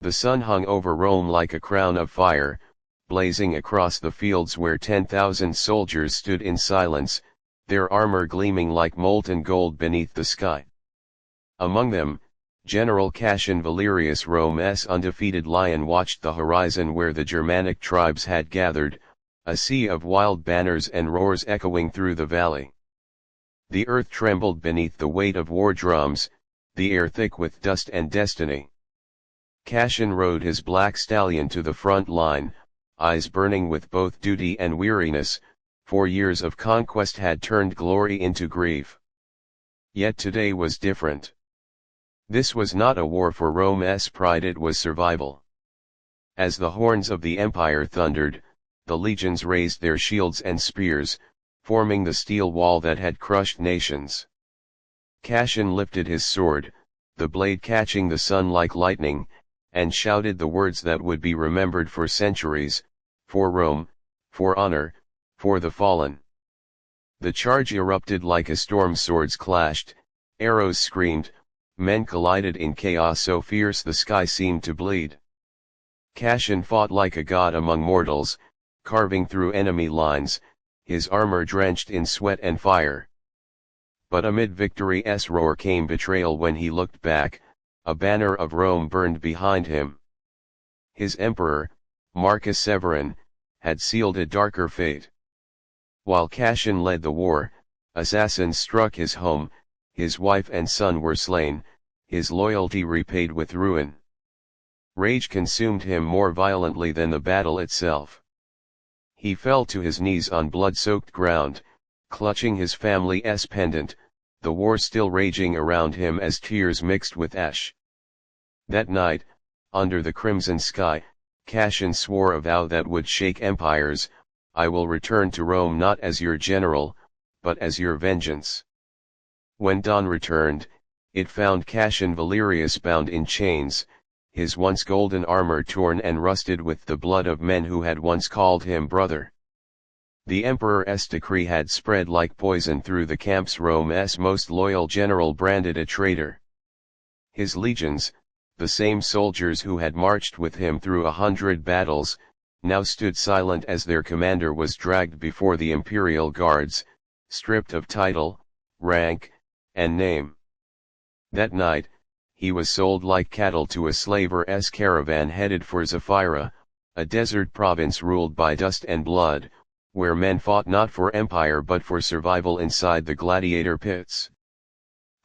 The sun hung over Rome like a crown of fire, blazing across the fields where 10,000 soldiers stood in silence, their armor gleaming like molten gold beneath the sky. Among them, General Cassian Valerius, Rome's undefeated lion, watched the horizon where the Germanic tribes had gathered, a sea of wild banners and roars echoing through the valley. The earth trembled beneath the weight of war drums, the air thick with dust and destiny. Cassian rode his black stallion to the front line, eyes burning with both duty and weariness, for years of conquest had turned glory into grief. Yet today was different. This was not a war for Rome's pride, it was survival. As the horns of the empire thundered, the legions raised their shields and spears, forming the steel wall that had crushed nations. Cassian lifted his sword, the blade catching the sun like lightning, and shouted the words that would be remembered for centuries: for Rome, for honor, for the fallen. The charge erupted like a storm, swords clashed, arrows screamed, men collided in chaos so fierce the sky seemed to bleed. Cassian fought like a god among mortals, carving through enemy lines, his armor drenched in sweat and fire. But amid victory's roar came betrayal when he looked back. A banner of Rome burned behind him. His emperor, Marcus Severan, had sealed a darker fate. While Cassian led the war, assassins struck his home, his wife and son were slain, his loyalty repaid with ruin. Rage consumed him more violently than the battle itself. He fell to his knees on blood-soaked ground, clutching his family's pendant, the war still raging around him as tears mixed with ash. That night, under the crimson sky, Cassian swore a vow that would shake empires: I will return to Rome not as your general, but as your vengeance. When dawn returned, it found Cassian Valerius bound in chains, his once golden armor torn and rusted with the blood of men who had once called him brother. The emperor's decree had spread like poison through the camps. Rome's most loyal general branded a traitor. His legions, the same soldiers who had marched with him through 100 battles, now stood silent as their commander was dragged before the imperial guards, stripped of title, rank, and name. That night, he was sold like cattle to a slaver's caravan headed for Zaphira, a desert province ruled by dust and blood, where men fought not for empire but for survival inside the gladiator pits.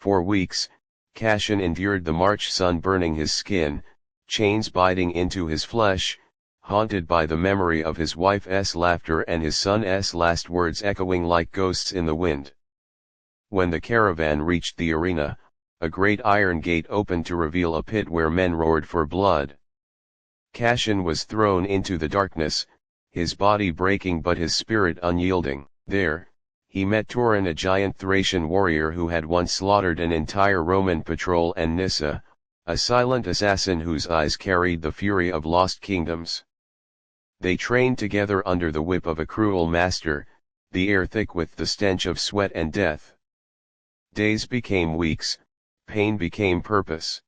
For weeks, Cassian endured the March sun burning his skin, chains biting into his flesh, haunted by the memory of his wife's laughter and his son's last words echoing like ghosts in the wind. When the caravan reached the arena, a great iron gate opened to reveal a pit where men roared for blood. Cassian was thrown into the darkness, his body breaking but his spirit unyielding. There, he met Tauron, a giant Thracian warrior who had once slaughtered an entire Roman patrol, and Nyssa, a silent assassin whose eyes carried the fury of lost kingdoms. They trained together under the whip of a cruel master, the air thick with the stench of sweat and death. Days became weeks, pain became purpose.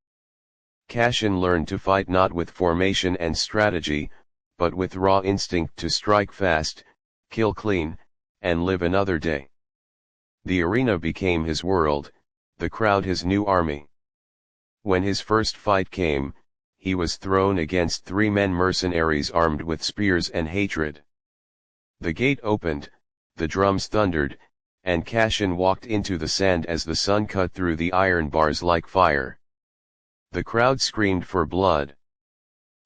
Cassian learned to fight not with formation and strategy, but with raw instinct to strike fast, kill clean, and live another day. The arena became his world, the crowd his new army. When his first fight came, he was thrown against 3 men, mercenaries armed with spears and hatred. The gate opened, the drums thundered, and Cassian walked into the sand as the sun cut through the iron bars like fire. The crowd screamed for blood.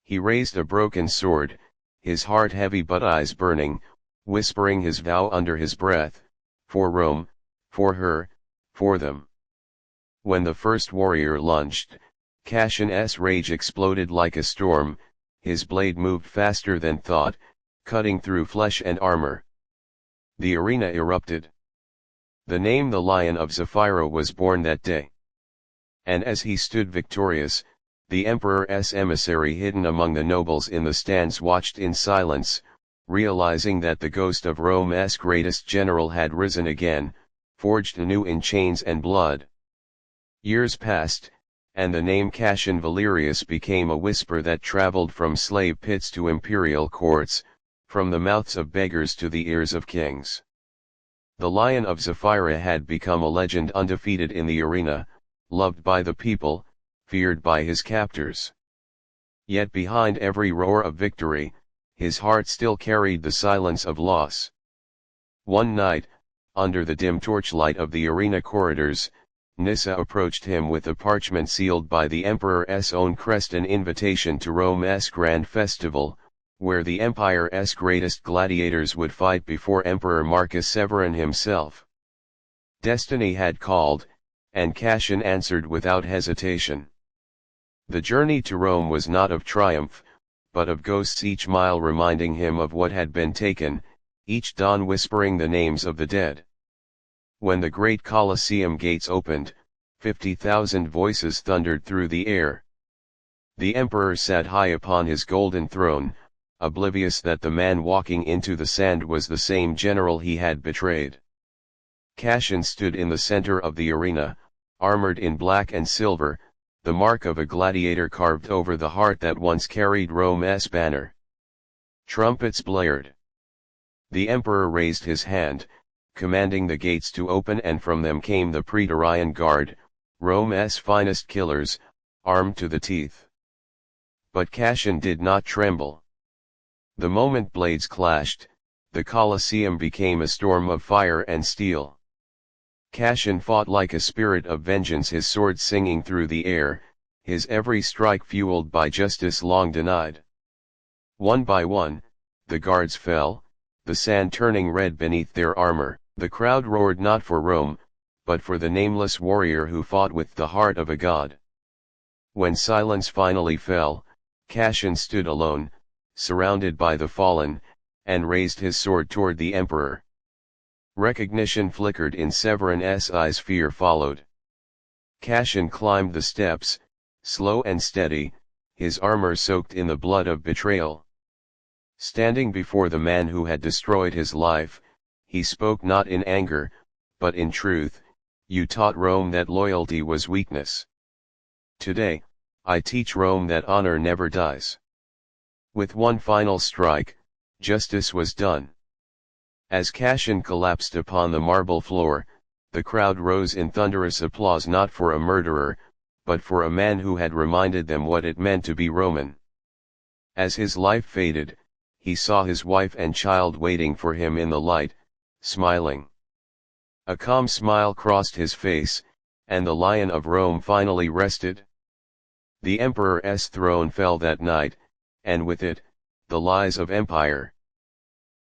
He raised a broken sword, his heart heavy but eyes burning, whispering his vow under his breath: for Rome, for her, for them. When the first warrior lunged, Cassian's rage exploded like a storm, his blade moved faster than thought, cutting through flesh and armor. The arena erupted. The name the Lion of Zaphira was born that day. And as he stood victorious, the emperor's emissary hidden among the nobles in the stands watched in silence, realizing that the ghost of Rome's greatest general had risen again, forged anew in chains and blood. Years passed, and the name Cassian Valerius became a whisper that traveled from slave pits to imperial courts, from the mouths of beggars to the ears of kings. The Lion of Zephyra had become a legend, undefeated in the arena, loved by the people, feared by his captors. Yet behind every roar of victory, his heart still carried the silence of loss. One night, under the dim torchlight of the arena corridors, Nyssa approached him with a parchment sealed by the Emperor's own crest, an invitation to Rome's grand festival, where the Empire's greatest gladiators would fight before Emperor Marcus Severan himself. Destiny had called, and Cassian answered without hesitation. The journey to Rome was not of triumph, but of ghosts, each mile reminding him of what had been taken, each dawn whispering the names of the dead. When the great Colosseum gates opened, 50,000 voices thundered through the air. The emperor sat high upon his golden throne, oblivious that the man walking into the sand was the same general he had betrayed. Cassian stood in the center of the arena, armored in black and silver, the mark of a gladiator carved over the heart that once carried Rome's banner. Trumpets blared. The emperor raised his hand, commanding the gates to open, and from them came the Praetorian Guard, Rome's finest killers, armed to the teeth. But Cassian did not tremble. The moment blades clashed, the Colosseum became a storm of fire and steel. Cassian fought like a spirit of vengeance, his sword singing through the air, his every strike fueled by justice long denied. One by one, the guards fell, the sand turning red beneath their armor. The crowd roared not for Rome, but for the nameless warrior who fought with the heart of a god. When silence finally fell, Cassian stood alone, surrounded by the fallen, and raised his sword toward the emperor. Recognition flickered in Severan's eyes, fear followed. Cassian climbed the steps, slow and steady, his armor soaked in the blood of betrayal. Standing before the man who had destroyed his life, he spoke not in anger, but in truth. You taught Rome that loyalty was weakness. Today, I teach Rome that honor never dies. With one final strike, justice was done. As Cassian collapsed upon the marble floor, the crowd rose in thunderous applause, not for a murderer, but for a man who had reminded them what it meant to be Roman. As his life faded, he saw his wife and child waiting for him in the light, smiling. A calm smile crossed his face, and the Lion of Rome finally rested. The emperor's throne fell that night, and with it, the lies of empire.